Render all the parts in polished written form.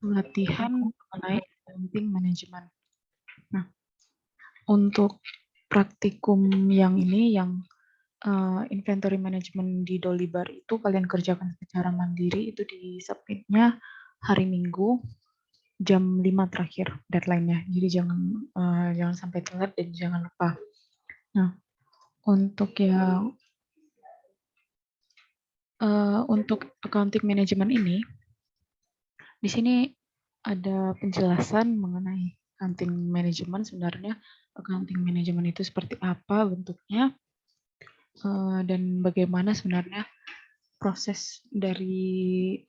latihan mengenai accounting management. Nah, untuk praktikum yang ini, yang inventory management di Dolibar itu kalian kerjakan secara mandiri, itu di submitnya hari Minggu jam 5 terakhir deadline-nya. Jadi jangan sampai telat dan jangan lupa. Nah, untuk yang untuk accounting management ini, di sini ada penjelasan mengenai accounting management. Sebenarnya accounting management itu seperti apa bentuknya, dan bagaimana sebenarnya proses dari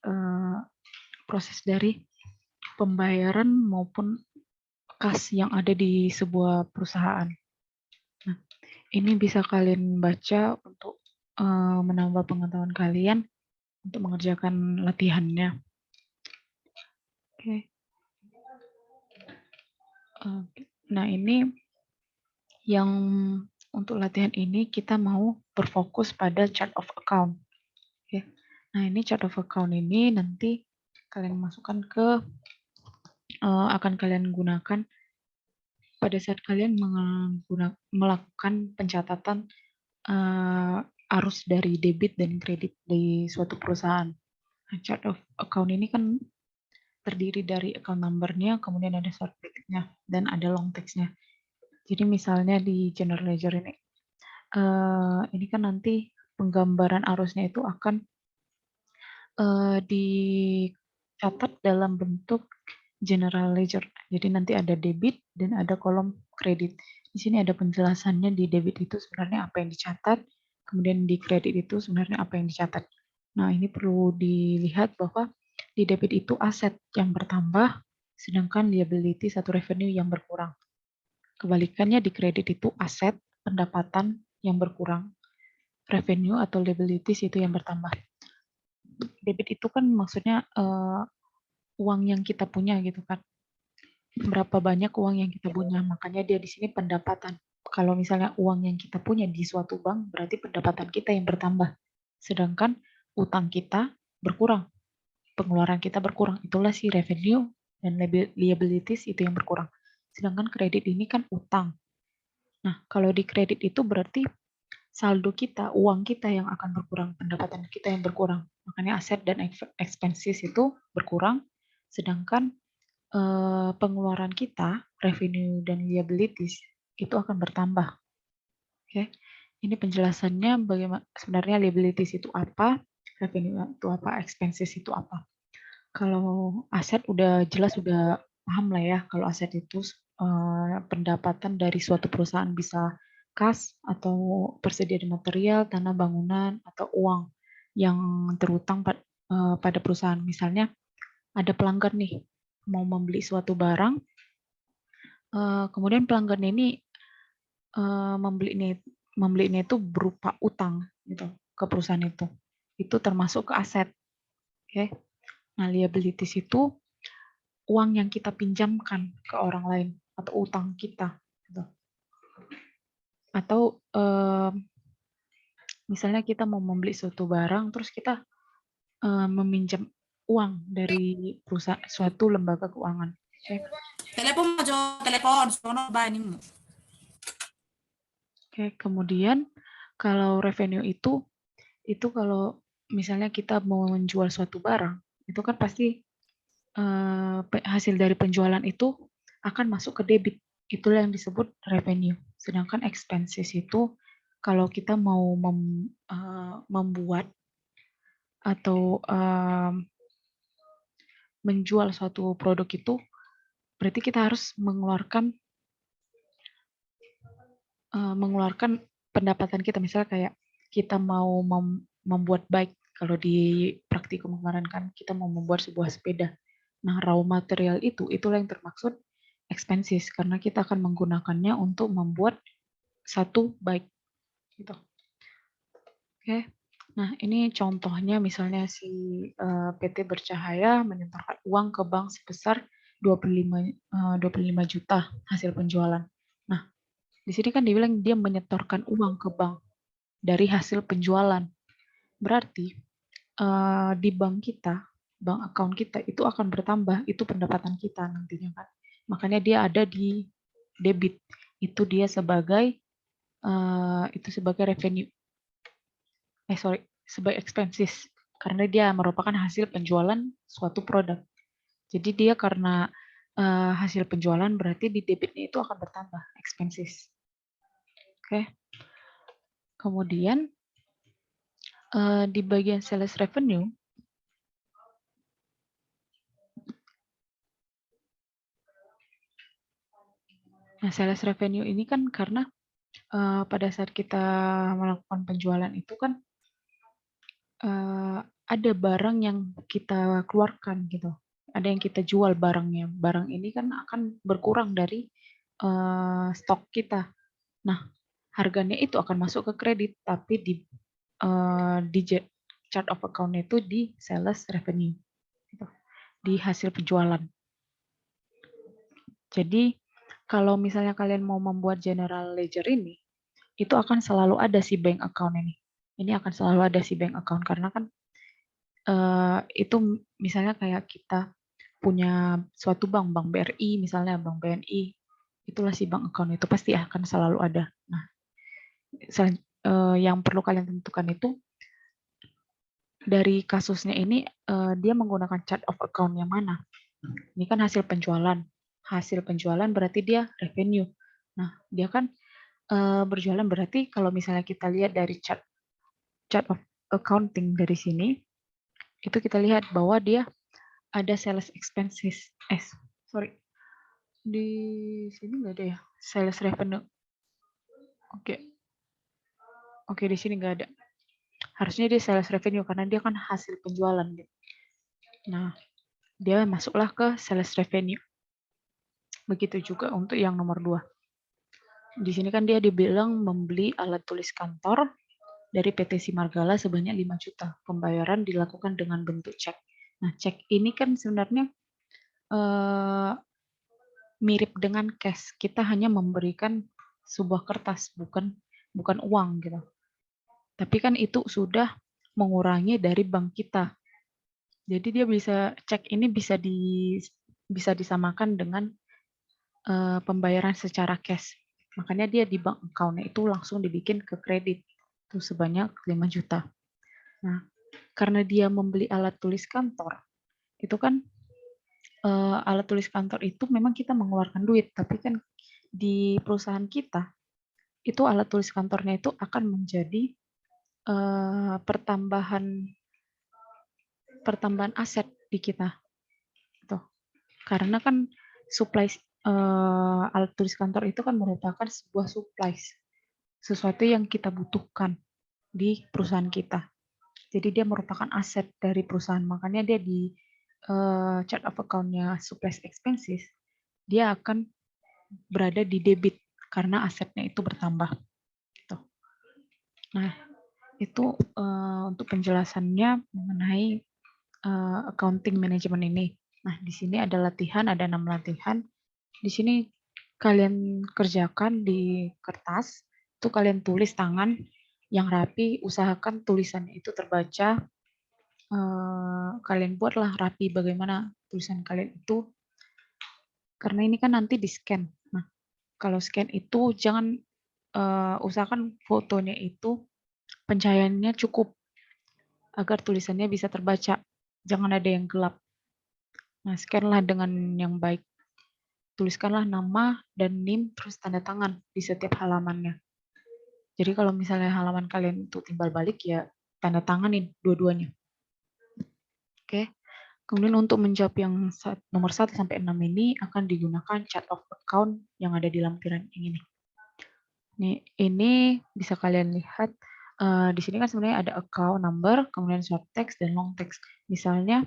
pembayaran maupun kas yang ada di sebuah perusahaan. Nah, ini bisa kalian baca untuk menambah pengetahuan kalian untuk mengerjakan latihannya. Oke. Nah, ini yang untuk latihan ini kita mau berfokus pada chart of account. Oke. Nah, ini chart of account ini nanti kalian masukkan ke akan kalian gunakan pada saat kalian melakukan pencatatan arus dari debit dan kredit di suatu perusahaan. Nah, chart of account ini kan terdiri dari account number-nya, kemudian ada short text-nya, dan ada long text-nya. Jadi misalnya di general ledger ini kan nanti penggambaran arusnya itu akan dicatat dalam bentuk general ledger. Jadi nanti ada debit dan ada kolom kredit. Di sini ada penjelasannya, di debit itu sebenarnya apa yang dicatat, kemudian di kredit itu sebenarnya apa yang dicatat. Nah, ini perlu dilihat bahwa di debit itu aset yang bertambah, sedangkan liabilities atau revenue yang berkurang. Kebalikannya di kredit itu aset, pendapatan yang berkurang, revenue atau liabilities itu yang bertambah. Debit itu kan maksudnya uang yang kita punya gitu kan. Berapa banyak uang yang kita punya, makanya dia di sini pendapatan. Kalau misalnya uang yang kita punya di suatu bank, berarti pendapatan kita yang bertambah. Sedangkan utang kita berkurang, pengeluaran kita berkurang. Itulah si revenue dan liabilities itu yang berkurang. Sedangkan kredit ini kan utang. Nah, kalau di kredit itu berarti saldo kita, uang kita yang akan berkurang, pendapatan kita yang berkurang. Makanya aset dan expenses itu berkurang, sedangkan pengeluaran kita, revenue dan liabilities itu akan bertambah. Oke, ini penjelasannya bagaimana sebenarnya liabilities itu apa, revenue itu apa, expenses itu apa. Kalau aset udah jelas, udah paham lah ya. Kalau aset itu pendapatan dari suatu perusahaan, bisa kas atau persediaan material, tanah bangunan, atau uang yang terutang pada perusahaan. Misalnya ada pelanggan nih mau membeli suatu barang, kemudian pelanggan ini membelinya itu berupa utang gitu ke perusahaan itu termasuk ke aset. Oke. Nah, liabilities itu uang yang kita pinjamkan ke orang lain atau utang kita gitu. Atau misalnya kita mau membeli suatu barang, terus kita meminjam uang dari perusahaan, suatu lembaga keuangan. Oke. Telepon aja, telepon, sono bani. Oke, kemudian kalau revenue itu kalau misalnya kita mau menjual suatu barang, itu kan pasti hasil dari penjualan itu akan masuk ke debit. Itulah yang disebut revenue. Sedangkan expenses itu kalau kita mau membuat atau menjual suatu produk itu, berarti kita harus mengeluarkan pendapatan kita. Misalnya kayak kita mau membuat bike, kalau di praktikum kemarin kan kita mau membuat sebuah sepeda. Nah, raw material itulah yang termaksud expenses, karena kita akan menggunakannya untuk membuat satu bike gitu. Oke. Nah, ini contohnya misalnya si PT Bercahaya menyetorkan uang ke bank sebesar 25 juta hasil penjualan. Nah, di sini kan dibilang dia menyetorkan uang ke bank dari hasil penjualan. Berarti di bank kita bank account kita itu akan bertambah, itu pendapatan kita nantinya kan. Makanya dia ada di debit. Itu dia sebagai revenue. Sebagai expenses karena dia merupakan hasil penjualan suatu produk. Jadi dia karena hasil penjualan berarti di debitnya itu akan bertambah expenses. Oke. Kemudian di bagian sales revenue sales revenue ini kan karena pada saat kita melakukan penjualan itu kan ada barang yang kita keluarkan gitu. Ada yang kita jual barangnya. Barang ini kan akan berkurang dari stok kita. Nah, harganya itu akan masuk ke kredit, tapi di chart of account itu di sales revenue, gitu. Di hasil penjualan. Jadi, kalau misalnya kalian mau membuat general ledger ini, itu akan selalu ada si bank account ini. Ini akan selalu ada si bank account, karena kan itu misalnya kayak kita punya suatu bank BRI, misalnya bank BNI, itulah si bank account itu pasti akan selalu ada. Nah, yang perlu kalian tentukan itu dari kasusnya ini dia menggunakan chart of account yang mana. Ini kan hasil penjualan. Hasil penjualan berarti dia revenue. Nah, dia kan berjualan berarti kalau misalnya kita lihat dari chart of accounting dari sini, itu kita lihat bahwa dia ada sales expenses. Di sini nggak ada ya sales revenue. Oke, di sini nggak ada. Harusnya dia sales revenue karena dia kan hasil penjualan. Nah, dia masuklah ke sales revenue. Begitu juga untuk yang nomor 2. Di sini kan dia dibilang membeli alat tulis kantor dari PT Simargala sebanyak 5 juta. Pembayaran dilakukan dengan bentuk cek. Nah, cek ini kan sebenarnya mirip dengan cash. Kita hanya memberikan sebuah kertas, bukan uang gitu. Tapi kan itu sudah mengurangi dari bank kita. Jadi dia cek ini bisa disamakan dengan pembayaran secara cash. Makanya dia di bank account-nya itu langsung dibikin ke kredit. Itu sebanyak 5 juta. Nah, karena dia membeli alat tulis kantor, itu kan alat tulis kantor itu memang kita mengeluarkan duit, tapi kan di perusahaan kita, itu alat tulis kantornya itu akan menjadi pertambahan aset di kita. Gitu. Karena kan supply alat tulis kantor itu kan merupakan sebuah supplies, sesuatu yang kita butuhkan di perusahaan kita. Jadi dia merupakan aset dari perusahaan, makanya dia di chart of account-nya supplies expenses, dia akan berada di debit karena asetnya itu bertambah. Gitu. Nah, itu untuk penjelasannya mengenai accounting management ini. Nah, di sini ada latihan, ada 6 latihan. Di sini kalian kerjakan di kertas, itu kalian tulis tangan yang rapi, usahakan tulisannya itu terbaca. Kalian buatlah rapi bagaimana tulisan kalian itu, karena ini kan nanti di scan. Nah, kalau scan itu jangan usahakan fotonya itu pencahayaannya cukup agar tulisannya bisa terbaca. Jangan ada yang gelap. Nah, scanlah dengan yang baik. Tuliskanlah nama dan NIM terus tanda tangan di setiap halamannya. Jadi kalau misalnya halaman kalian itu timbal balik ya tanda tanganin dua-duanya. Oke. Kemudian untuk menjawab yang nomor 1 sampai 6 ini akan digunakan chart of account yang ada di lampiran yang ini. Ini bisa kalian lihat di sini kan sebenarnya ada account number, kemudian short text dan long text. Misalnya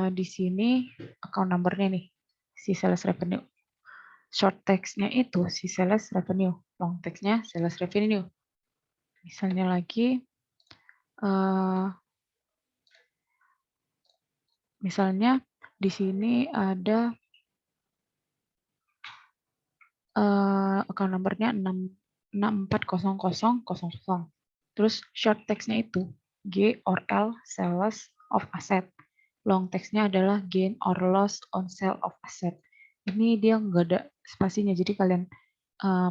di sini account number-nya nih, si sales revenue. Short text-nya itu si sales revenue, long text-nya sales revenue. Misalnya lagi, misalnya di sini ada account number-nya 640000. Terus short text-nya itu G or L sales of asset. long text-nya adalah gain or loss on sale of asset. Ini dia nggak ada spasinya, jadi kalian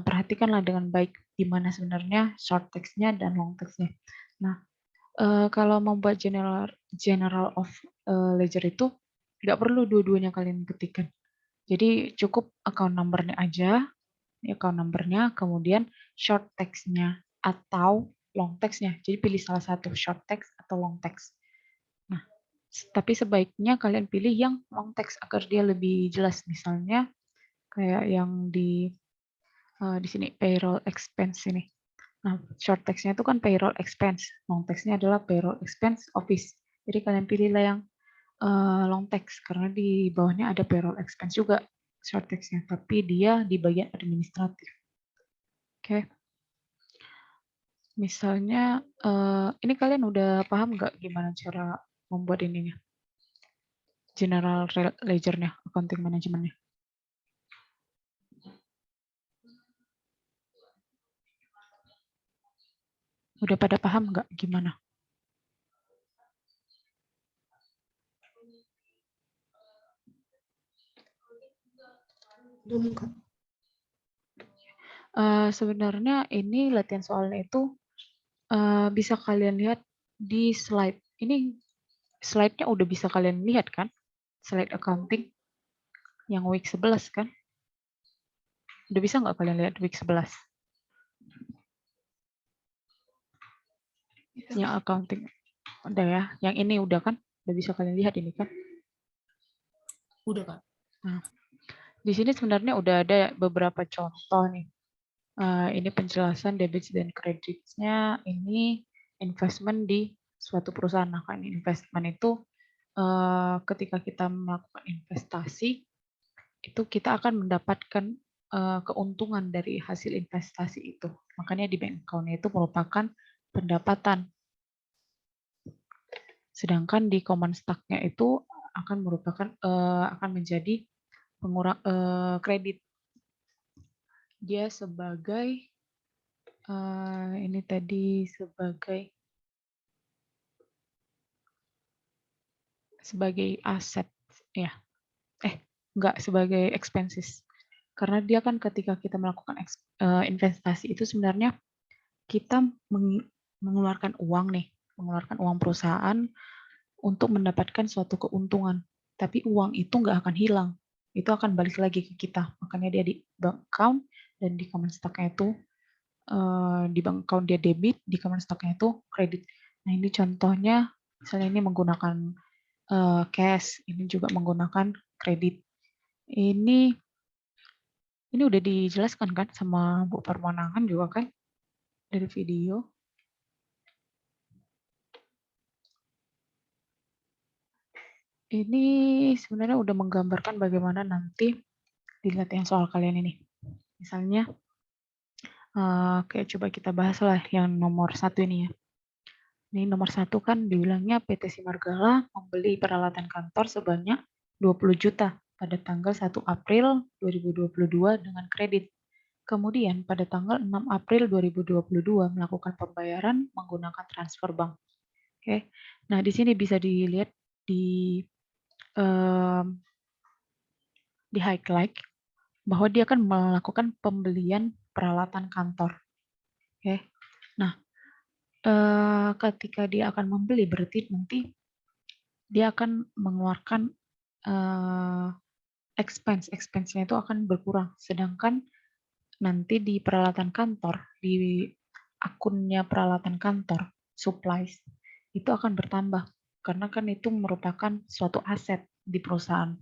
perhatikanlah dengan baik di mana sebenarnya short text-nya dan long text-nya. Nah, kalau membuat general of ledger itu nggak perlu dua-duanya kalian ketikkan. Jadi cukup account number-nya aja, ini account number-nya, kemudian short text-nya atau long text-nya. Jadi pilih salah satu, short text atau long text. Nah, tapi sebaiknya kalian pilih yang long text agar dia lebih jelas. Misalnya kayak yang di sini payroll expense ini. Nah, short text-nya itu kan payroll expense, long text-nya adalah payroll expense office. Jadi kalian pilihlah yang long text karena di bawahnya ada payroll expense juga short text-nya, tapi dia di bagian administratif. Oke. Misalnya ini kalian udah paham nggak gimana cara membuat ininya? General ledger-nya, accounting management-nya. Udah pada paham nggak gimana? Belum, Kak. Sebenarnya ini latihan soalnya itu bisa kalian lihat di slide. Ini slide-nya udah bisa kalian lihat kan? Slide accounting yang week 11 kan? Udah bisa nggak kalian lihat week 11? Yang accounting. Udah ya, yang ini udah kan? Udah bisa kalian lihat ini kan? Udah, Kak. Nah, di sini sebenarnya udah ada beberapa contoh nih. Ini penjelasan debits dan credits-nya. Ini investment di suatu perusahaan. Nah, kan investment itu ketika kita melakukan investasi, itu kita akan mendapatkan keuntungan dari hasil investasi itu. Makanya di bank account itu merupakan pendapatan. Sedangkan di common stock-nya itu akan merupakan akan menjadi pengurang kredit. Dia sebagai ini tadi sebagai aset ya. Enggak, sebagai expenses. Karena dia kan ketika kita melakukan investasi itu sebenarnya kita mengeluarkan uang nih, mengeluarkan uang perusahaan untuk mendapatkan suatu keuntungan. Tapi uang itu nggak akan hilang. Itu akan balik lagi ke kita. Makanya dia di bank account dan di common stock-nya itu di bank account dia debit, di common stock-nya itu kredit. Nah, ini contohnya misalnya ini menggunakan cash, ini juga menggunakan kredit. Ini udah dijelaskan kan sama Bu Permonangan juga kan dari video. Ini sebenarnya udah menggambarkan bagaimana nanti di latihan soal kalian ini. Misalnya, kayak coba kita bahas lah yang nomor 1 ini ya. Ini nomor 1 kan dibilangnya PT Simargala membeli peralatan kantor sebanyak 20 juta pada tanggal 1 April 2022 dengan kredit. Kemudian pada tanggal 6 April 2022 melakukan pembayaran menggunakan transfer bank. Oke. Nah, di sini bisa dilihat di highlight bahwa dia akan melakukan pembelian peralatan kantor. Oke. Nah, ketika dia akan membeli berarti nanti dia akan mengeluarkan expense-nya itu akan berkurang. Sedangkan nanti di peralatan kantor, di akunnya peralatan kantor, supplies, itu akan bertambah. Karena kan itu merupakan suatu aset di perusahaan.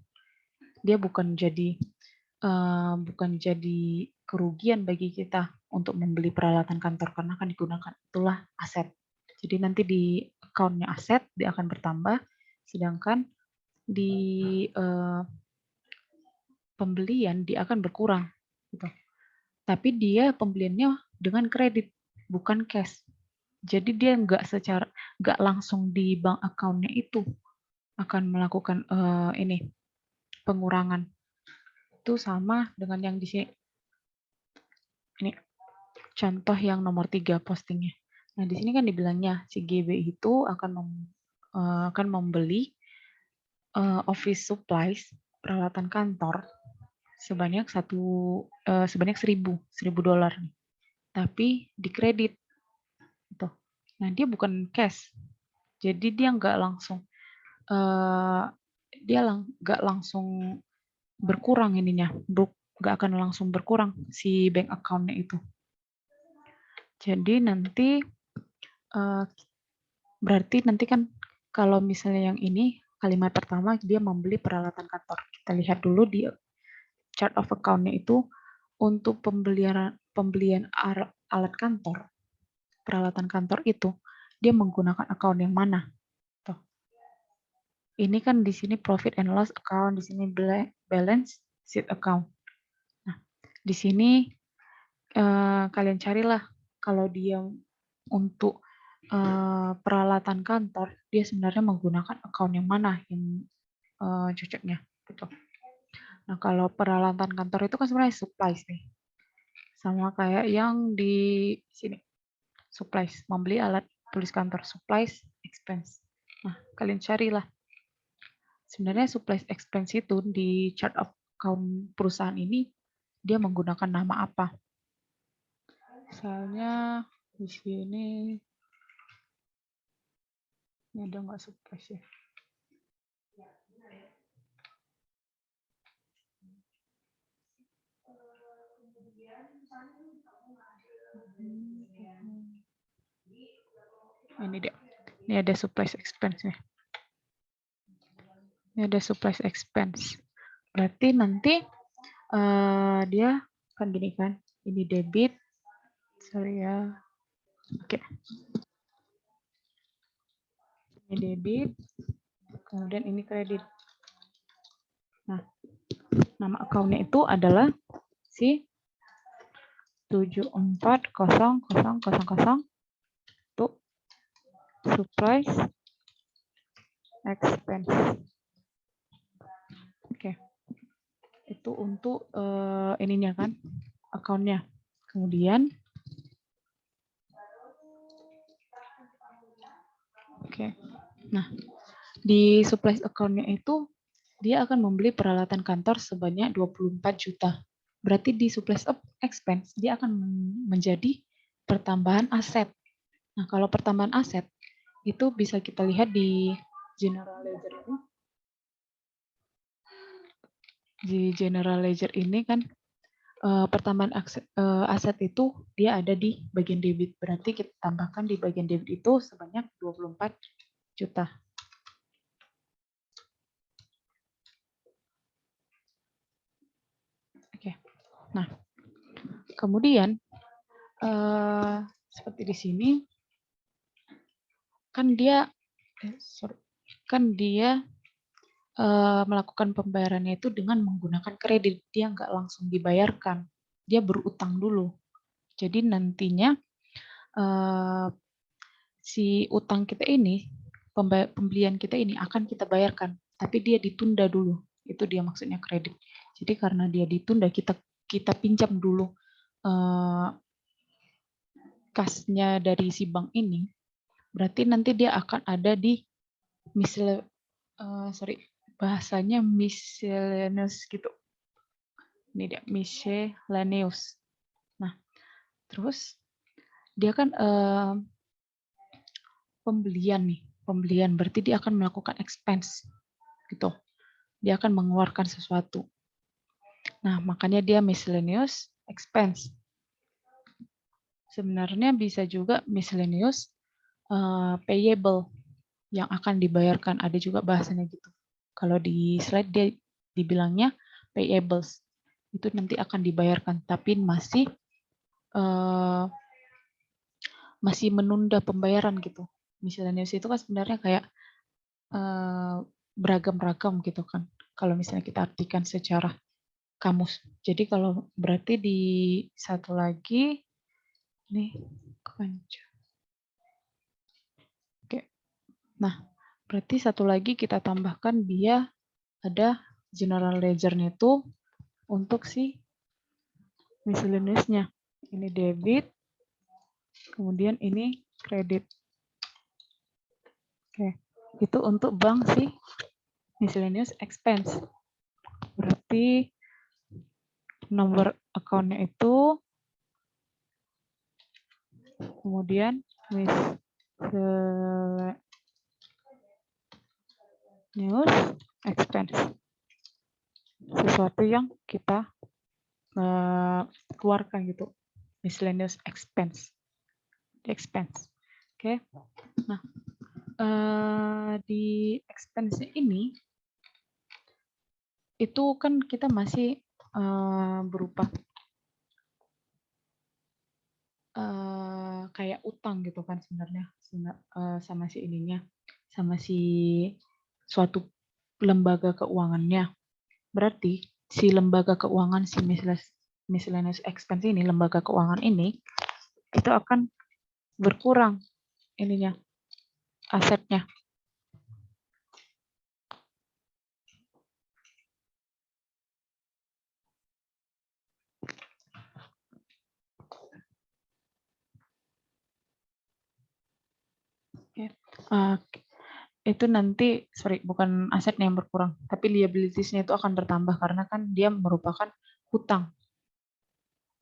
Dia bukan jadi kerugian bagi kita untuk membeli peralatan kantor karena akan digunakan. Itulah aset. Jadi nanti di account-nya aset dia akan bertambah, sedangkan di pembelian dia akan berkurang. Gitu. Tapi dia pembeliannya dengan kredit, bukan cash. Jadi dia nggak langsung di bank account-nya itu akan melakukan ini pengurangan. Itu sama dengan yang di sini. Ini contoh yang nomor 3 postingnya. Nah, di sini kan dibilangnya si GB itu akan membeli office supplies, peralatan kantor sebanyak sebanyak 1.000 dolar nih. Tapi dikredit gitu. Nah, dia bukan cash. Jadi dia nggak langsung nggak langsung berkurang ininya, nggak akan langsung berkurang si bank account-nya itu. Jadi nanti berarti nanti kan kalau misalnya yang ini kalimat pertama dia membeli peralatan kantor. Kita lihat dulu di chart of account-nya itu untuk pembelian alat kantor, peralatan kantor itu dia menggunakan account yang mana? Tuh. Ini kan di sini profit and loss account, di sini balance sheet account. Nah, di sini kalian carilah kalau dia untuk peralatan kantor, dia sebenarnya menggunakan account yang mana yang cocoknya. Gitu. Nah, kalau peralatan kantor itu kan sebenarnya supplies nih. Sama kayak yang di sini. Supplies, membeli alat tulis kantor. Supplies, expense. Nah, kalian carilah. Sebenarnya supplies expense itu di chart of account perusahaan ini, dia menggunakan nama apa? Misalnya di sini, ini ada nggak supplies ya? Ini dia. Ini ada supplies expense ya. Ini ada supplies expense. Berarti nanti dia kan gini kan. Ini debit. Sorry ya. Oke. Ini debit. Kemudian ini kredit. Nah, nama account-nya itu adalah si 740000 untuk supplies expense. Oke. Itu untuk ininya kan, account-nya. Kemudian oke. Nah, di supplies account-nya itu dia akan membeli peralatan kantor sebanyak 24 juta. Berarti di supplies expense dia akan menjadi pertambahan aset. Nah, kalau pertambahan aset itu bisa kita lihat di general ledger ini. Di general ledger ini kan pertambahan aset itu dia ada di bagian debit. Berarti kita tambahkan di bagian debit itu sebanyak 24 juta. Oke. Nah, kemudian seperti di sini kan dia melakukan pembayarannya itu dengan menggunakan kredit. Dia nggak langsung dibayarkan. Dia berutang dulu. Jadi nantinya si utang kita ini, pembelian kita ini akan kita bayarkan, tapi dia ditunda dulu. Itu dia maksudnya kredit. Jadi karena dia ditunda, kita pinjam dulu kasnya dari si bank ini, berarti nanti dia akan ada di bahasanya miscellaneous gitu. Ini dia miscellaneous. Nah, terus dia kan pembelian berarti dia akan melakukan expense gitu. Dia akan mengeluarkan sesuatu. Nah, makanya dia miscellaneous expense. Sebenarnya bisa juga miscellaneous payable yang akan dibayarkan. Ada juga bahasanya gitu. Kalau di slide dia dibilangnya payables. Itu nanti akan dibayarkan, tapi masih menunda pembayaran gitu. Miscellaneous itu kan sebenarnya kayak beragam-ragam gitu kan. Kalau misalnya kita artikan secara kamus. Jadi kalau berarti di satu lagi nih oke. Nah, berarti satu lagi kita tambahkan dia ada general ledger-nya itu untuk si miscellaneous-nya. Ini debit, kemudian ini kredit. Oke, itu untuk bank sih miscellaneous expense. Berarti nomor account-nya itu, kemudian miscellaneous expense. Sesuatu yang kita keluarkan gitu. Miscellaneous expense. Expense. Oke. Nah, di expense ini itu kan kita masih berupa kayak utang gitu kan sebenarnya sama si ininya, sama si suatu lembaga keuangannya. Berarti si lembaga keuangan, si miscellaneous expense ini, lembaga keuangan ini itu akan berkurang ininya, asetnya. Itu nanti, bukan asetnya yang berkurang, tapi liabilities-nya itu akan bertambah karena kan dia merupakan hutang.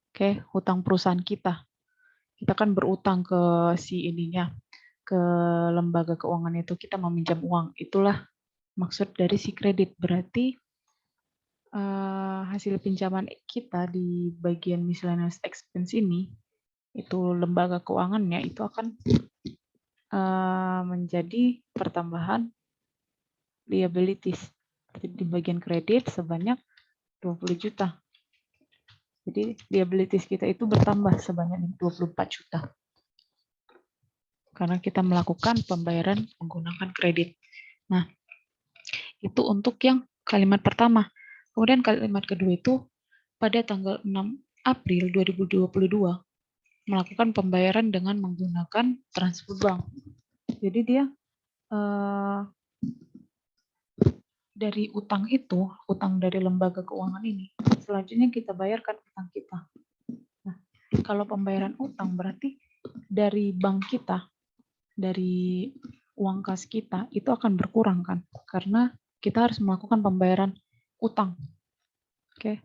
Oke, hutang perusahaan kita. Kita kan berutang ke si ininya, ke lembaga keuangan itu, kita meminjam uang. Itulah maksud dari si kredit. Berarti hasil pinjaman kita di bagian miscellaneous expense ini, itu lembaga keuangannya itu akan menjadi pertambahan liabilities di bagian kredit sebanyak 20 juta. Jadi liabilities kita itu bertambah sebanyak 24 juta. Karena kita melakukan pembayaran menggunakan kredit. Nah, itu untuk yang kalimat pertama. Kemudian kalimat kedua itu pada tanggal 6 April 2022 melakukan pembayaran dengan menggunakan transfer bank. Jadi dia dari utang itu, utang dari lembaga keuangan ini, selanjutnya kita bayarkan utang kita. Nah, kalau pembayaran utang berarti dari bank kita, dari uang kas kita, itu akan berkurang kan? Karena kita harus melakukan pembayaran utang. Oke,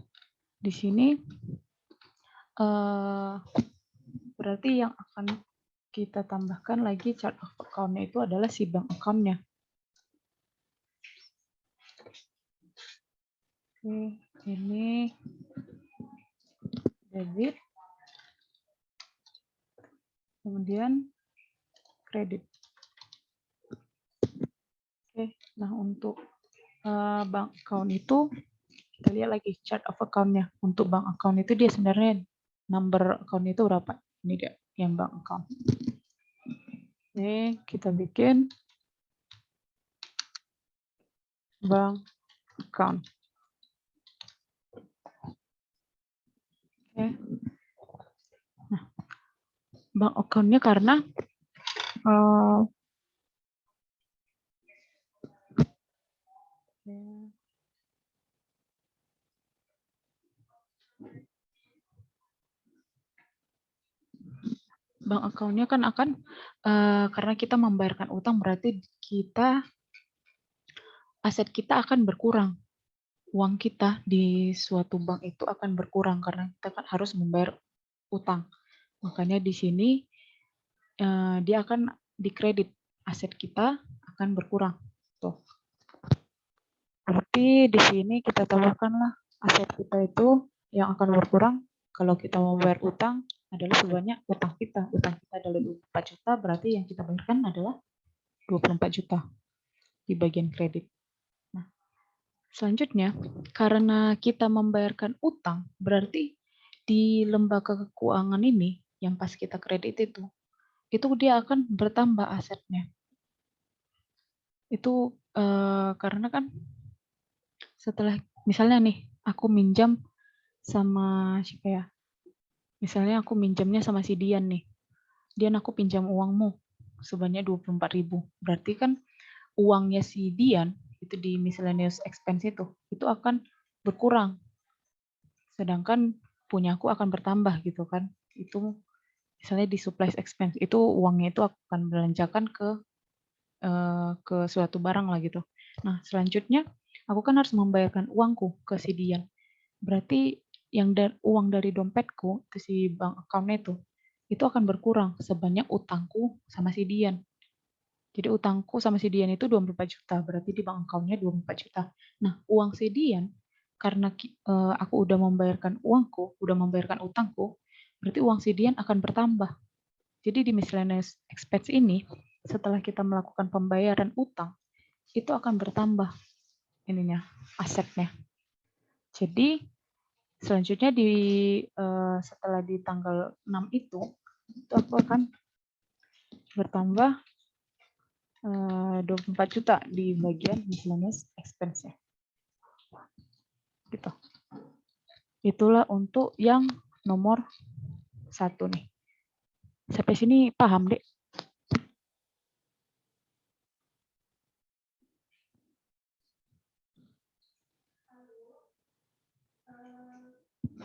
di sini berarti yang akan kita tambahkan lagi chart of account-nya itu adalah si bank account-nya. Oke, ini debit, kemudian kredit. Oke, nah untuk bank account itu kita lihat lagi chart of account-nya. Untuk bank account itu dia sebenarnya number account itu berapa? Ini dia yang bank account. Oke, kita bikin bank account. Oke. Nah, bank account-nya karena bank account-nya kan akan karena kita membayarkan utang berarti aset kita akan berkurang. Uang kita di suatu bank itu akan berkurang karena kita kan harus membayar utang. Makanya di sini dia akan dikredit, aset kita akan berkurang. Tuh. Berarti di sini kita tambahkanlah aset kita itu yang akan berkurang kalau kita mau bayar utang adalah sebanyak utang kita. Utang kita adalah 24 juta, berarti yang kita bayarkan adalah 24 juta di bagian kredit. Nah, selanjutnya, karena kita membayarkan utang, berarti di lembaga keuangan ini yang pas kita kredit itu dia akan bertambah asetnya. Itu karena kan setelah misalnya nih aku minjam sama siapa ya? Misalnya aku minjamnya sama si Dian nih. Dian, aku pinjam uangmu sebanyak 24.000. Berarti kan uangnya si Dian itu di miscellaneous expense itu akan berkurang. Sedangkan punyaku akan bertambah gitu kan. Itu misalnya di supplies expense itu uangnya itu akan belanjakan ke suatu barang lah gitu. Nah, selanjutnya aku kan harus membayarkan uangku ke si Dian. Berarti yang uang dari dompetku, itu si bank account-nya itu akan berkurang sebanyak utangku sama si Dian. Jadi utangku sama si Dian itu 24 juta, berarti di bank account-nya 24 juta. Nah, uang si Dian, karena aku udah membayarkan uangku, udah membayarkan utangku, berarti uang si Dian akan bertambah. Jadi di miscellaneous expense ini, setelah kita melakukan pembayaran utang, itu akan bertambah ininya, asetnya. Jadi selanjutnya setelah di tanggal 6 itu aku akan bertambah 24 juta di bagian miscellaneous expense-nya. Gitu. Itulah untuk yang nomor 1 nih. Sampai sini paham, Dek?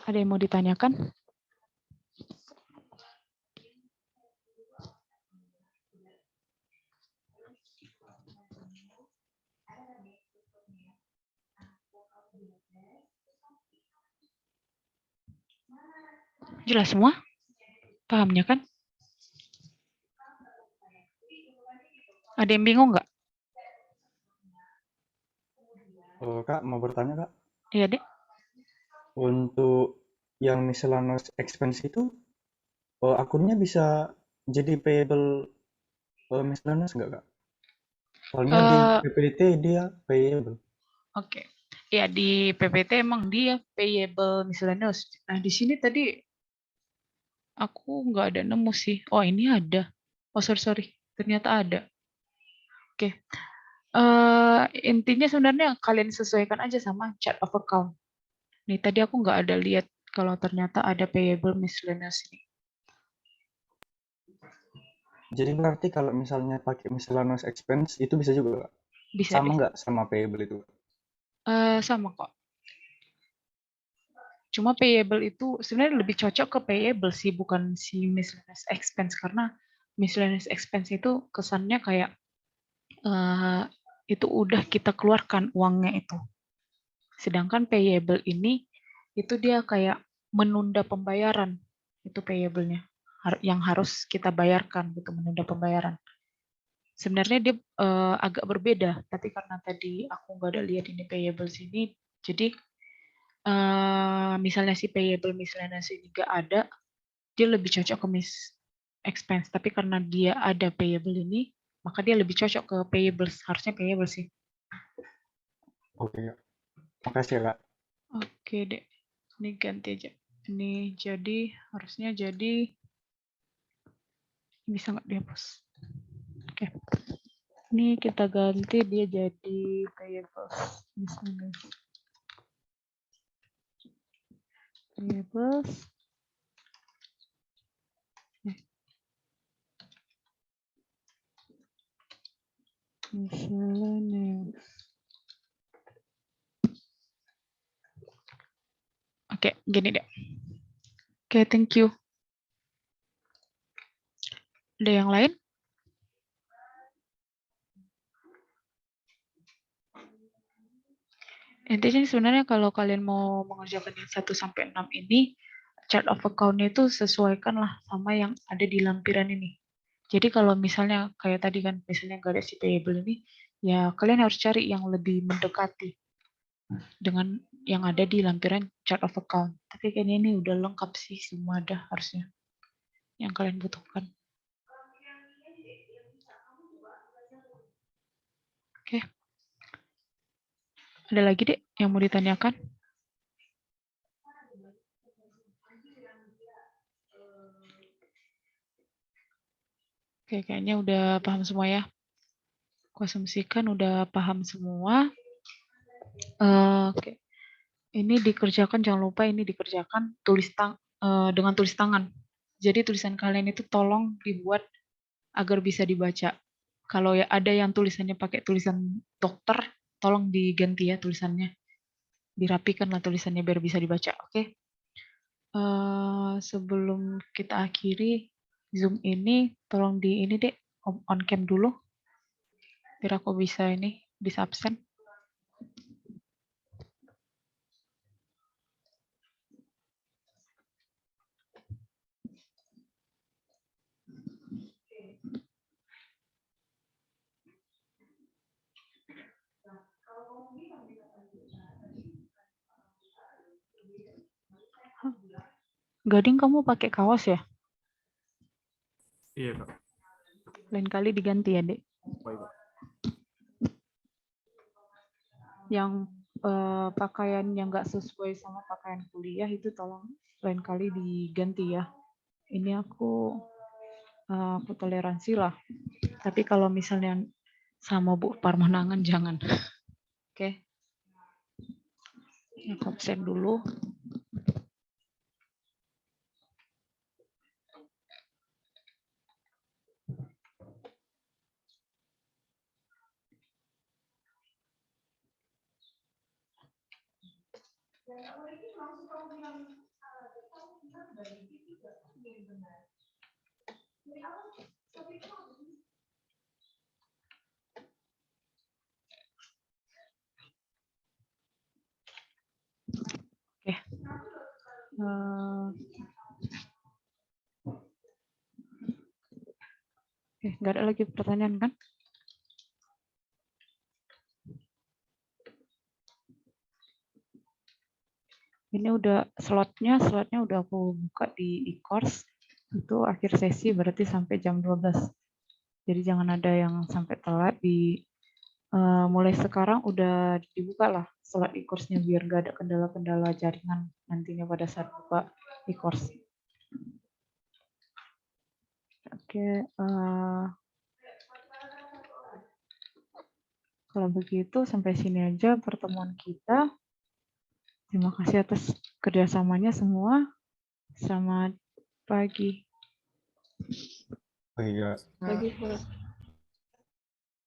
Ada yang mau ditanyakan? Jelas semua? Pahamnya kan? Ada yang bingung nggak? Kak, mau bertanya, Kak. Iya, Dek. Untuk yang miscellaneous expense itu, akunnya bisa jadi payable miscellaneous nggak, Kak? Soalnya di PPT dia payable. Oke. Ya, di PPT emang dia payable miscellaneous. Nah, di sini tadi aku nggak ada nemu sih. Oh, ini ada. Oh, sorry. Ternyata ada. Oke. Intinya sebenarnya kalian sesuaikan aja sama chart of account. Nih, tadi aku nggak ada lihat kalau ternyata ada payable miscellaneous ini. Jadi berarti kalau misalnya pakai miscellaneous expense itu bisa juga, Kak? Bisa Sama deh. nggak sama payable itu? Sama kok. Cuma payable itu sebenarnya lebih cocok ke payable sih, bukan si miscellaneous expense. Karena miscellaneous expense itu kesannya kayak itu udah kita keluarkan uangnya itu. Sedangkan payable ini itu dia kayak menunda pembayaran. Itu payable-nya yang harus kita bayarkan gitu, menunda pembayaran. Sebenarnya dia agak berbeda, tapi karena tadi aku nggak ada lihat ini payable sini, jadi misalnya si payable miscellaneous ini nggak ada, dia lebih cocok ke expense. Tapi karena dia ada payable ini, maka dia lebih cocok ke payable. Harusnya payable sih. Oke, Kak. Makasih ya, Kak. Oke deh, ini ganti aja. Ini jadi harusnya jadi bisa nggak dihapus? Oke, ini kita ganti dia jadi payable. Misalnya payables. Miscellaneous. Oke, gini deh. Oke, thank you. Ada yang lain? Intinya sebenarnya kalau kalian mau mengerjakan yang 1 sampai 6 ini, chart of account-nya itu sesuaikanlah sama yang ada di lampiran ini. Jadi kalau misalnya kayak tadi kan, misalnya nggak ada si payable ini, ya kalian harus cari yang lebih mendekati dengan yang ada di lampiran chart of account. Tapi kayaknya ini udah lengkap sih, semua ada harusnya yang kalian butuhkan. Oke. Ada lagi deh yang mau ditanyakan? Oke, kayaknya udah paham semua ya. Aku asumsikan udah paham semua. Oke. Ini dikerjakan, jangan lupa ini dikerjakan dengan tulis tangan. Jadi tulisan kalian itu tolong dibuat agar bisa dibaca. Kalau ya ada yang tulisannya pakai tulisan dokter, tolong diganti ya tulisannya. Dirapikan lah tulisannya biar bisa dibaca. Oke. Sebelum kita akhiri Zoom ini, tolong di ini deh on cam dulu. Biar aku bisa ini Disabsen. Gading, kamu pakai kaos ya? Iya, Kak. Lain kali diganti ya, Dek. Baik, Kak. Yang pakaian yang nggak sesuai sama pakaian kuliah itu tolong lain kali diganti ya. Ini aku toleransi lah. Tapi kalau misalnya sama Bu Parmanangan jangan. Oke. Aku absen dulu. Oke. Oke, nggak ada lagi pertanyaan kan? Ini udah slotnya udah aku buka di e-course. Itu akhir sesi berarti sampai jam 12. Jadi jangan ada yang sampai telat. Mulai sekarang udah dibuka lah slot e-course-nya biar nggak ada kendala-kendala jaringan nantinya pada saat buka e-course. Oke, kalau begitu sampai sini aja pertemuan kita. Terima kasih atas kerjasamanya semua. Selamat pagi. Baik, Kak. Pagi, Kak.